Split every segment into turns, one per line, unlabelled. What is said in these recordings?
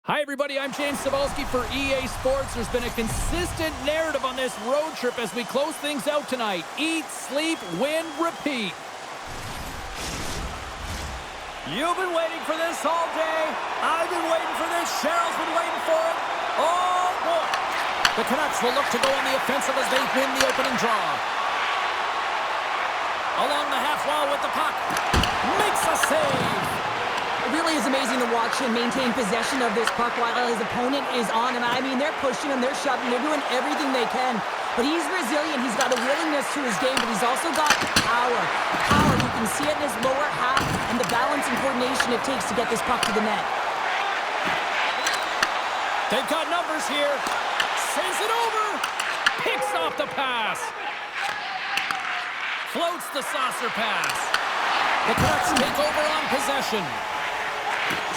Hi, everybody. I'm James Cebulski for EA Sports. There's been a consistent narrative on this road trip as we close things out tonight. Eat, sleep, win, repeat.
You've been waiting for this all day. I've been waiting for this. Cheryl's been waiting for it. Oh, boy.
The Canucks will look to go on the offensive as they win the opening draw.
Along the half wall with the puck. Makes a save.
It really is amazing to watch him maintain possession of this puck while his opponent is on him. I mean, they're pushing him, they're shoving, they're doing everything they can. But he's resilient, he's got a willingness to his game, but he's also got power. Power, you can see it in his lower half and the balance and coordination it takes to get this puck to the net.
They've got numbers here. Sends it over. Picks off the pass. Floats the saucer pass. The Canucks take over on possession.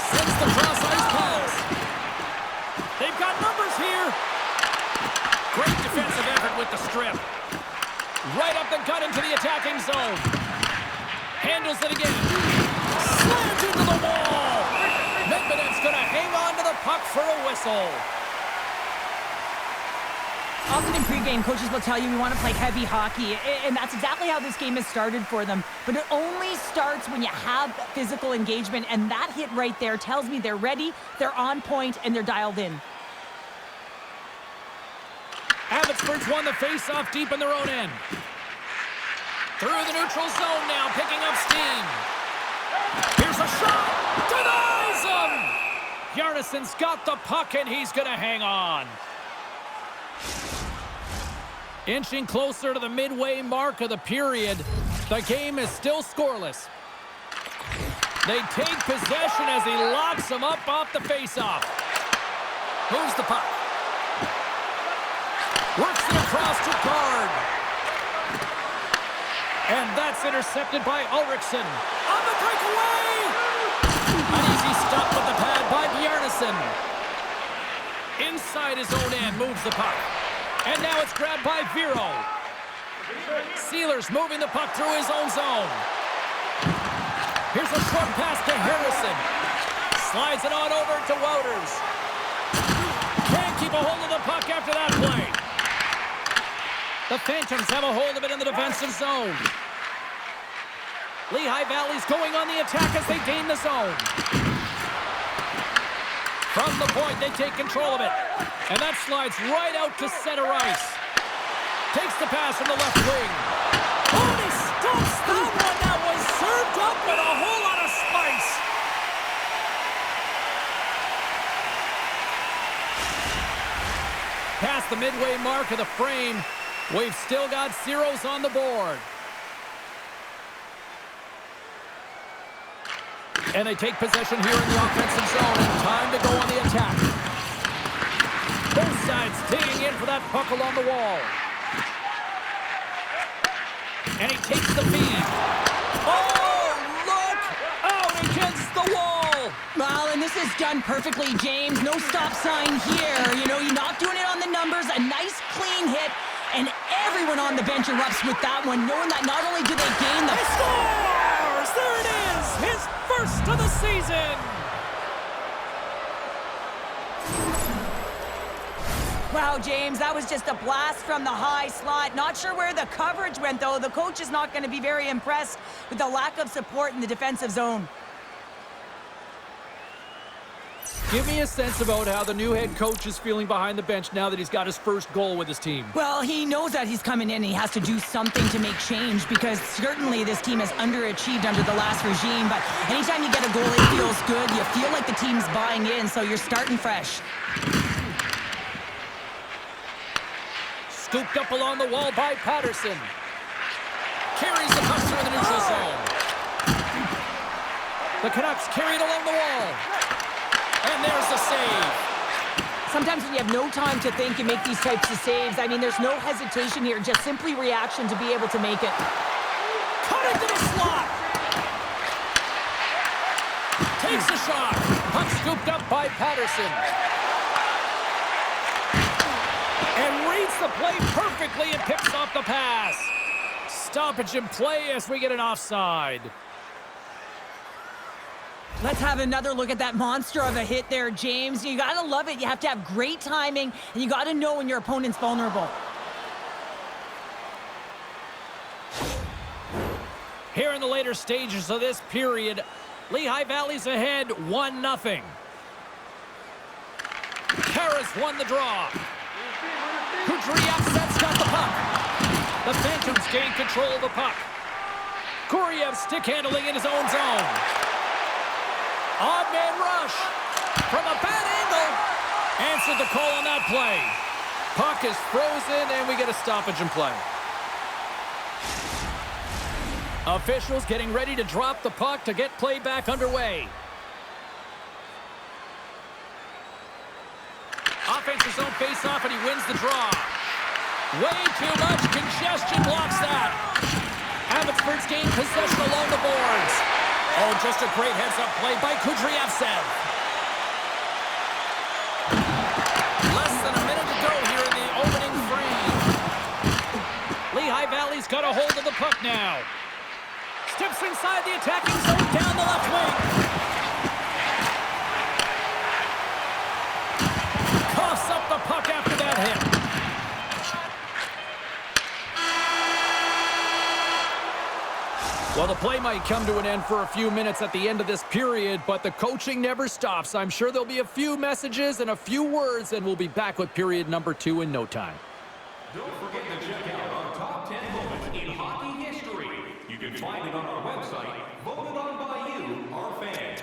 Sends the cross-ice pass. They've got numbers here. Great defensive effort with the strip. Right up the gut into the attacking zone. Handles it again. Slams into the wall. Medvedev's going to hang on to the puck for a whistle.
Often in pregame, coaches will tell you we want to play heavy hockey, and that's exactly how this game has started for them. But it only starts when you have physical engagement, and that hit right there tells me they're ready, they're on point, and they're dialed in.
Abbotsford's won the face-off deep in their own end. Through the neutral zone now, picking up steam. Here's a shot! Denies him! Bjarnason's got the puck, and he's going to hang on. Inching closer to the midway mark of the period, the game is still scoreless. They take possession as he locks him up off the faceoff. Moves the puck. Works it across to guard. And that's intercepted by Ulrichsen.
On the breakaway!
An easy stop with the pad by Bjarnason. Inside his own end, moves the puck. And now it's grabbed by Vero. Sealers moving the puck through his own zone. Here's a short pass to Harrison. Slides it on over to Wouters. Can't keep a hold of the puck after that play. The Phantoms have a hold of it in the defensive zone. Lehigh Valley's going on the attack as they gain the zone. From the point, they take control of it. And that slides right out to center ice. Takes the pass from the left wing.
Oh, he stops that one. That was served up with a whole lot of spice.
Past the midway mark of the frame, we've still got zeros on the board. And they take possession here in the offensive zone. And time to go on the attack. Both sides digging in for that puck along the wall. And he takes the feed.
Oh, look out against the wall.
Well, and this is done perfectly, James. No stop sign here. You know, you're not doing it on the numbers. A nice, clean hit. And everyone on the bench erupts with that one, knowing that not only do they gain the...
He scores! There it is! His first of the season!
Wow, James, that was just a blast from the high slot. Not sure where the coverage went, though. The coach is not going to be very impressed with the lack of support in the defensive zone.
Give me a sense about how the new head coach is feeling behind the bench now that he's got his first goal with his team.
Well, he knows that he's coming in and he has to do something to make change because certainly this team has underachieved under the last regime. But anytime you get a goal, it feels good. You feel like the team's buying in, so you're starting fresh.
Scooped up along the wall by Patterson. Carries the puck through the neutral zone. The Canucks carried along the wall. And there's the save.
Sometimes when you have no time to think, you make these types of saves. I mean, there's no hesitation here, just simply reaction to be able to make it.
Cut into the slot.
Takes a shot. Puck scooped up by Patterson. And reads the play perfectly and picks off the pass. Stoppage in play as we get an offside.
Let's have another look at that monster of a hit there, James. You gotta love it. You have to have great timing, and you gotta know when your opponent's vulnerable.
Here in the later stages of this period, Lehigh Valley's ahead 1-0. Kara's won the draw. Kudryavtsev's got the puck. The Phantoms gain control of the puck. Gurriev's stick handling in his own zone. Odd man rush from a bad angle. Answered the call on that play. Puck is frozen, and we get a stoppage in play. Officials getting ready to drop the puck to get play back underway. Offensive zone face-off, and he wins the draw. Way too much congestion blocks that. Abbotsford's gained possession along the boards. Oh, just a great heads-up play by Kudryavtsev. Less than a minute to go here in the opening frame. Lehigh Valley's got a hold of the puck now. Steps inside the attacking zone down the left wing. Coughs up the puck after that hit. Well, the play might come to an end for a few minutes at the end of this period, but the coaching never stops. I'm sure there'll be a few messages and a few words, and we'll be back with period number 2 in no time.
Don't forget to check out our top 10 moments in hockey history. You can find it on our website, voted on by you, our fans.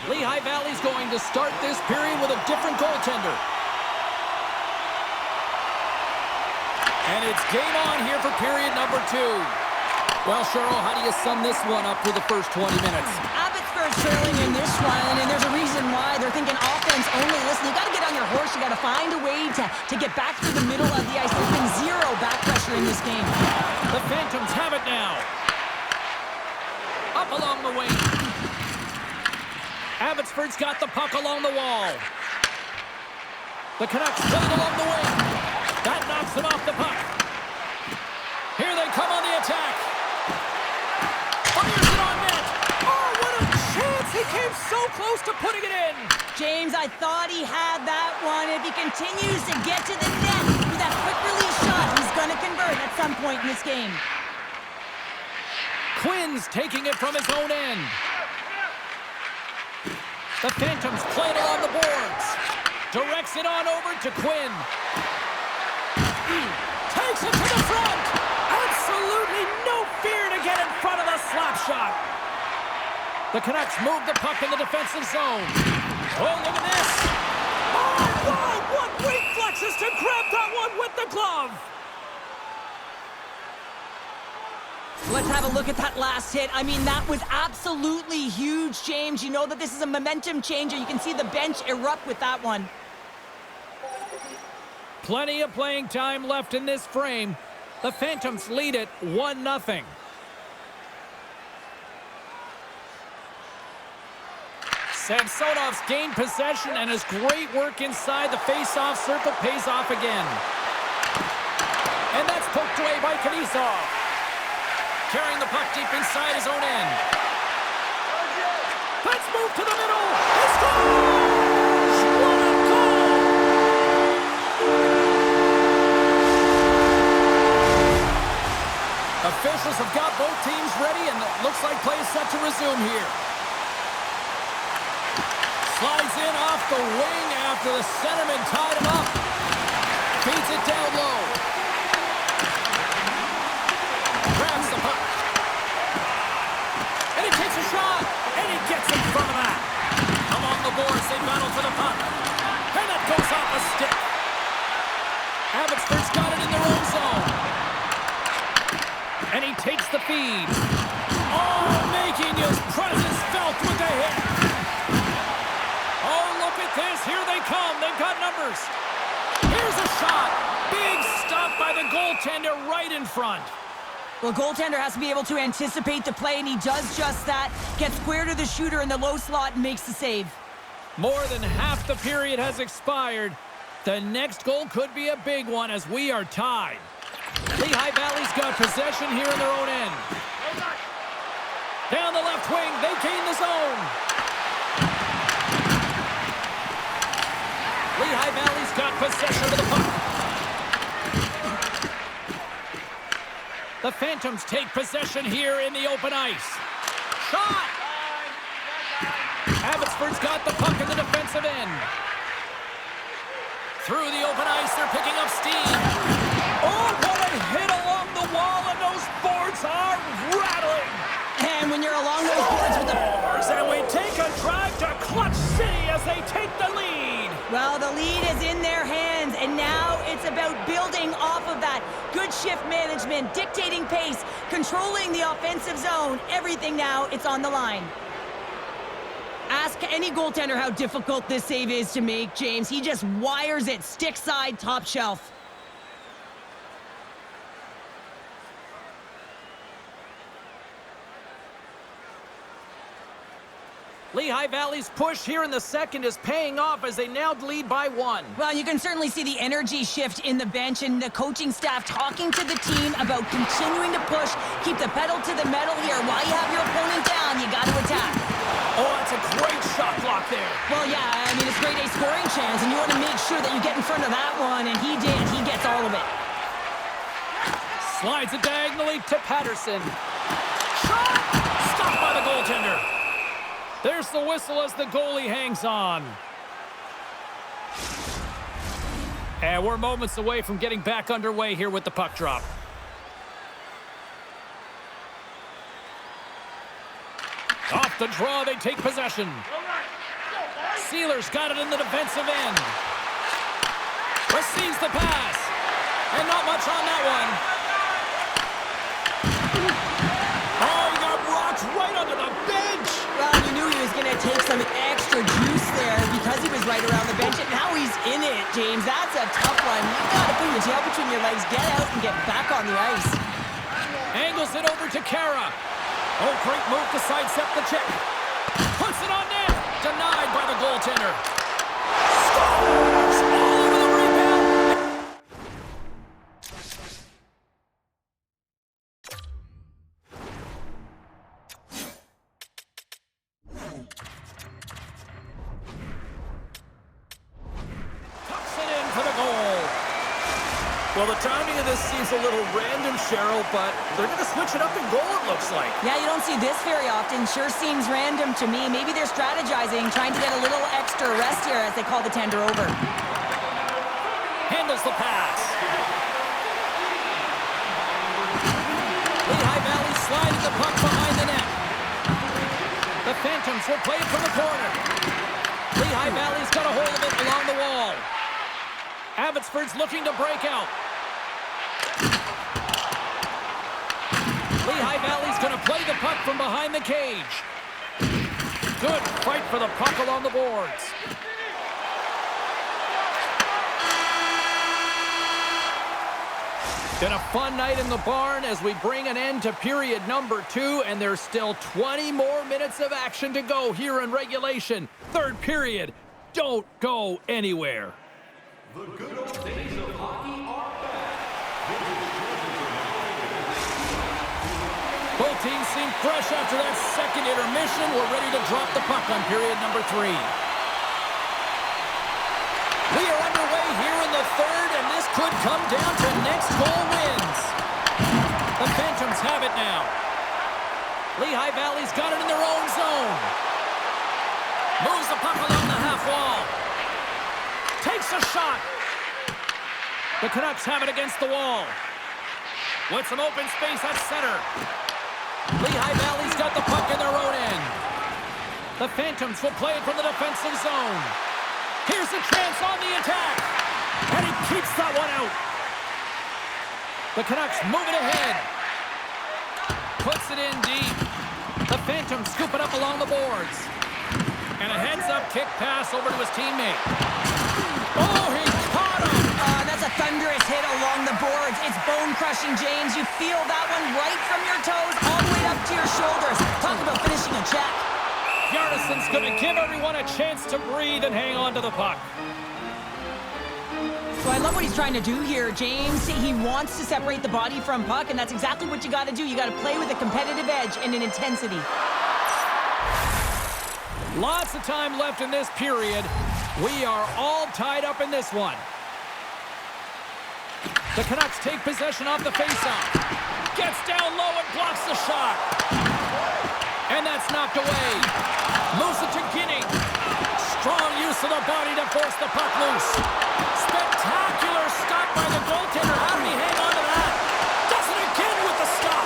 Lehigh Valley's going to start this period with a different goaltender. And it's game on here for period number 2. Well, Cheryl, how do you sum this one up through the first 20 minutes?
Abbotsford's trailing in this one, and there's a reason why. They're thinking offense only. Listen, you got to get on your horse. You got to find a way to get back through the middle of the ice. There's been zero back pressure in this game.
The Phantoms have it now. Up along the wing. Abbotsford's got the puck along the wall. The Canucks play it along the wing. That knocks them off the puck. Here they come on the attack. Fires it on net. Oh, what a chance! He came so close to putting it in.
James, I thought he had that one. If he continues to get to the net with that quick release shot, he's going to convert at some point in this game.
Quinn's taking it from his own end. The Phantoms play it along the boards. Directs it on over to Quinn. Takes it to the front. Absolutely no fear to get in front of the slap shot. The Canucks move the puck in the defensive zone. Oh, look at this. Oh, wow, what reflexes to grab that one with the glove.
Let's have a look at that last hit. I mean, that was absolutely huge, James. You know that this is a momentum changer. You can see the bench erupt with that one.
Plenty of playing time left in this frame. The Phantoms lead it 1-0. Samsonov's gained possession, and his great work inside the face-off circle pays off again. And that's poked away by Knyzhov. Carrying the puck deep inside his own end. Let's move to the middle. He scores! What a goal! Officials have got both teams ready, and it looks like play is set to resume here. Slides in off the wing after the centerman tied him up. Feeds it down low. Grabs the puck. And he takes a shot. And he gets in front of that. Along the boards, they battle for the puck. And that goes off a stick. Abbotsford's got it in their own zone. And he takes the feed. Oh, making his presence felt with the hit. Oh, look at this. Here they come. They've got numbers. Here's a shot. goaltender right in front.
Well, goaltender has to be able to anticipate the play, and he does just that. Gets square to the shooter in the low slot and makes the save.
More than half the period has expired. The next goal could be a big one as we are tied. Lehigh Valley's got possession here in their own end. Down the left wing, they gain the zone. Lehigh Valley's got possession of the puck. The Phantoms take possession here in the open ice. Shot! Abbotsford's got the puck in the defensive end. Through the open ice, they're picking up steam.
Oh, what a hit along the wall, and those boards are rattling.
And when you're along those boards with the...
And we take a drive to Clutch City as they take the lead.
Well, the lead is in their hands, and now it's about building off of that. Good shift management, dictating pace, controlling the offensive zone. Everything now, it's on the line. Ask any goaltender how difficult this save is to make, James. He just wires it stick side, top shelf.
Lehigh Valley's push here in the second is paying off as they now lead by 1.
Well, you can certainly see the energy shift in the bench and the coaching staff talking to the team about continuing to push, keep the pedal to the metal here. While you have your opponent down, you got to attack.
Oh, that's a great shot block there.
Well, yeah, I mean, it's grade A scoring chance, and you want to make sure that you get in front of that one, and he did. He gets all of it.
Slides it diagonally to Patterson. Shot! Stopped by the goaltender. There's the whistle as the goalie hangs on. And we're moments away from getting back underway here with the puck drop. Off the draw, they take possession. Sealer's got it in the defensive end. Receives the pass. And not much on that one.
Oh, he got rocked right under the bench.
Well, you knew he was going to take some extra juice there because he was right around the bench, and now he's in it, James. That's a tough one. You got to put your tail between your legs, get out, and get back on the ice.
Angles it over to Kara. Oh, great move to sidestep the check. Puts it on net. Denied by the goaltender. Scores! All over the rebound. Tucks it in for the goal.
Well, the timing of this seems a little random, Cheryl, but they're going to switch it up in goal, it looks like.
Yeah, you don't see this very often. Sure seems random to me. Maybe they're strategizing, trying to get a little extra rest here as they call the tender over.
Handles the pass. Lehigh Valley sliding the puck behind the net. The Phantoms will play it from the corner. Lehigh Valley's got a hold of it along the wall. Abbotsford's looking to break out. Lehigh Valley's going to play the puck from behind the cage. Good fight for the puck along the boards. Been a fun night in the barn as we bring an end to period number 2, and there's still 20 more minutes of action to go here in regulation. Third period. Don't go anywhere.
The good old days of hockey are back.
Both teams seem fresh after that second intermission. We're ready to drop the puck on period number 3. We are underway here in the third, and this could come down to next goal wins. The Phantoms have it now. Lehigh Valley's got it in their own zone. Moves the puck along the half wall. Takes a shot. The Canucks have it against the wall. With some open space at center. Lehigh Valley's got the puck in their own end. The Phantoms will play it from the defensive zone. Here's a chance on the attack. And he keeps that one out. The Canucks move it ahead. Puts it in deep. The Phantoms scoop it up along the boards. And a heads-up kick pass over to his teammate. Oh, he caught him!
That's a thunderous hit along the boards. It's bone bone-crushing, James. You feel that one right from your toes all the way up to your shoulders. Talk about finishing a check.
Bjarnason's going to give everyone a chance to breathe and hang on to the puck.
So I love what he's trying to do here, James. He wants to separate the body from puck, and that's exactly what you got to do. You got to play with a competitive edge and an intensity.
Lots of time left in this period. We are all tied up in this one. The Canucks take possession off the faceoff. Gets down low and blocks the shot. And that's knocked away. Moves it to Guinea. Strong use of the body to force the puck loose. Spectacular stop by the goaltender. How did he hang on to that? Does it again with the stop.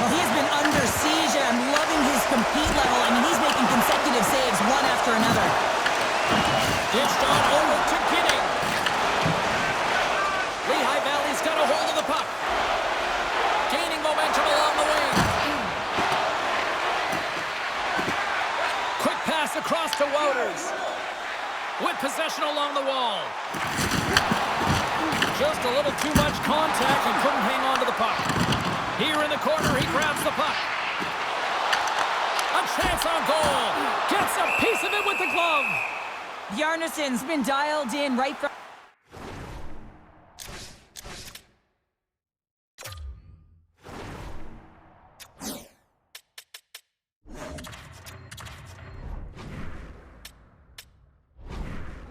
Well, he has been under siege, and I'm loving his compete level. I mean, he's making consecutive saves one after another.
Dished on over to Guinea. Lehigh Valley's got a hold of the puck. Gaining momentum along the wing. Quick pass across to Wouters. With possession along the wall. Just a little too much contact and couldn't hang on to the puck. Here in the corner, he grabs the puck. A chance on goal. Gets a piece of it with the glove.
Bjarnason's been dialed in right from...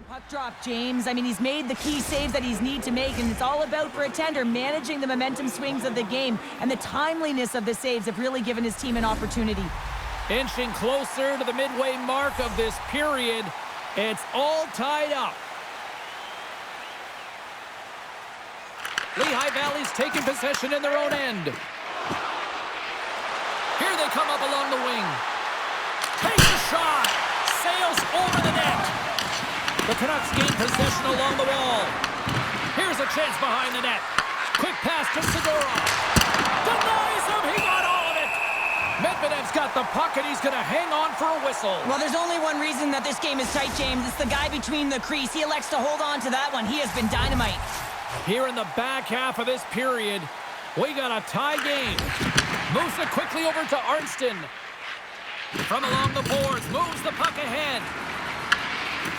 Puck drop, James. I mean, he's made the key saves that he's need to make, and it's all about, for a tender, managing the momentum swings of the game, and the timeliness of the saves have really given his team an opportunity.
Inching closer to the midway mark of this period. It's all tied up. Lehigh Valley's taking possession in their own end. Here they come up along the wing. Takes a shot. Sails over the net. The Canucks gain possession along the wall. Here's a chance behind the net. Quick pass to Segura. Denies him. He got all of it. Medvedev's got the puck, and he's going to hang on for a whistle.
Well, there's only one reason that this game is tight, James. It's the guy between the crease. He elects to hold on to that one. He has been dynamite.
Here in the back half of this period, we got a tie game. Moves it quickly over to Arnston. From along the boards, moves the puck ahead.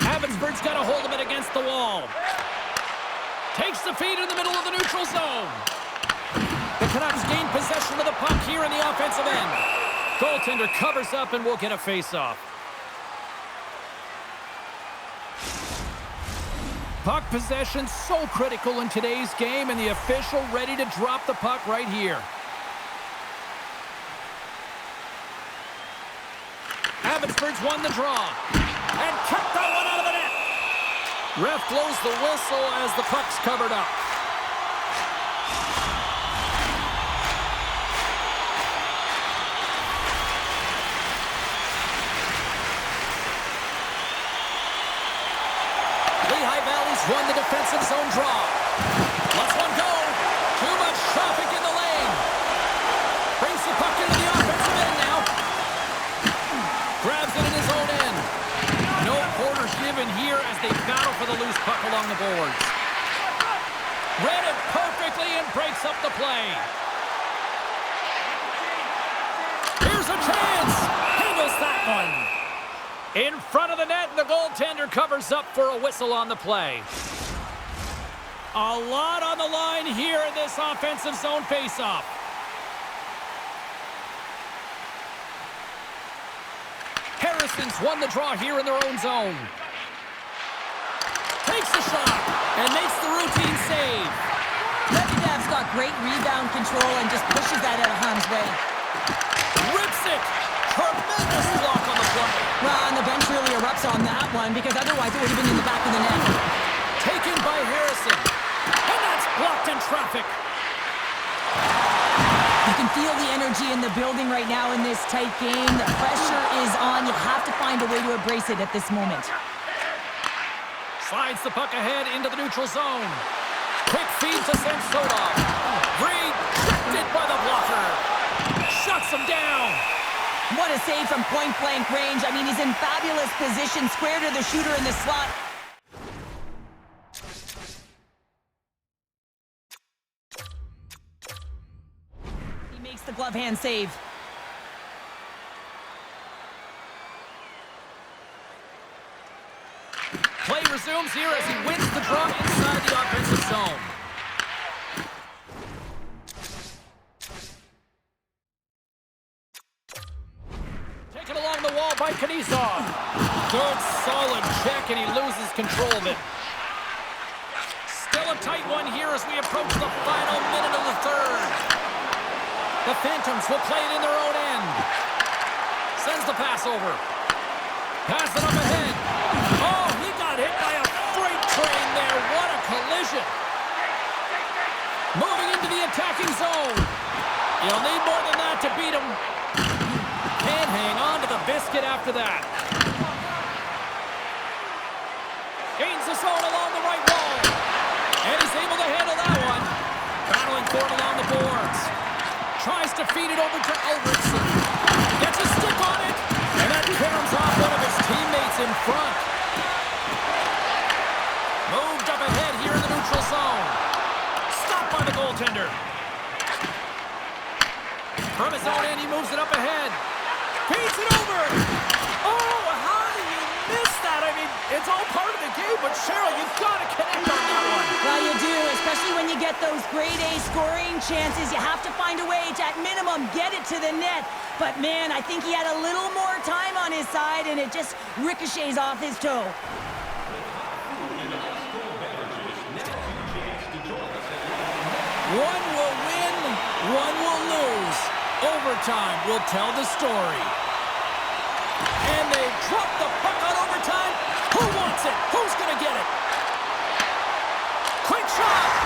Abbotsford's got a hold of it against the wall. Takes the feed in the middle of the neutral zone. The Canucks gain possession of the puck here in the offensive end. Goaltender covers up and will get a face-off. Puck possession so critical in today's game, and the official ready to drop the puck right here. Abbotsford's won the draw and kept that one out of the net. Ref blows the whistle as the puck's covered up. Lehigh Valley's won the defensive zone draw. Let's one go. Too much traffic in the lane. Brings the puck into the offensive end now. Grabs it in his own end. No quarters given here as they battle for the loose puck along the boards. Read it perfectly and breaks up the play. Here's a chance. Handles that one. In front of the net, and the goaltender covers up for a whistle on the play. A lot on the line here in this offensive zone faceoff. Harrison's won the draw here in their own zone. Takes the shot and makes the routine save.
Medvedev's got great rebound control and just pushes that out of harm's way.
Rips it. Tremendous block on the play.
Well, and the bench really erupts on that one, because otherwise it would have been in the back of the net.
Taken by Harrison. And that's blocked in traffic.
You can feel the energy in the building right now in this tight game. The pressure is on. You have to find a way to embrace it at this moment.
Slides the puck ahead into the neutral zone. Quick feed to Samsonov. Rejected by the blocker. Shuts him down.
What a save from point-blank range. I mean, he's in fabulous position, square to the shooter in the slot. Makes the glove hand save.
Play resumes here as he wins the draw inside the offensive zone. Taken along the wall by Knizov. Good, solid check, and he loses control of it. Still a tight one here as we approach the final minute of the third. The Phantoms will play it in their own end. Sends the pass over. Pass it up ahead. Oh, he got hit by a freight train there. What a collision. Moving into the attacking zone. You'll need more than that to beat him. Can't hang on to the biscuit after that. Gains the zone along the right wall. And he's able to handle that one. Battling for it along the boards. Tries to feed it over to Ulrichsen. Gets a stick on it. And that caroms off one of his teammates in front. Moved up ahead here in the neutral zone. Stopped by the goaltender. From his own end, he moves it up ahead. Feeds it over. Oh, how do you miss that? I mean, it's all part of the game, but Cheryl, you've got to connect on that one.
Well, you do, especially when you get those grade A scoring chances. You have to find a way to, at minimum, get it to the net. But, man, I think he had a little more time on his side, and it just ricochets off his toe.
One will win, one will lose. Overtime will tell the story. And they drop the puck on overtime. Who wants it? Who's going to get it? Quick shot!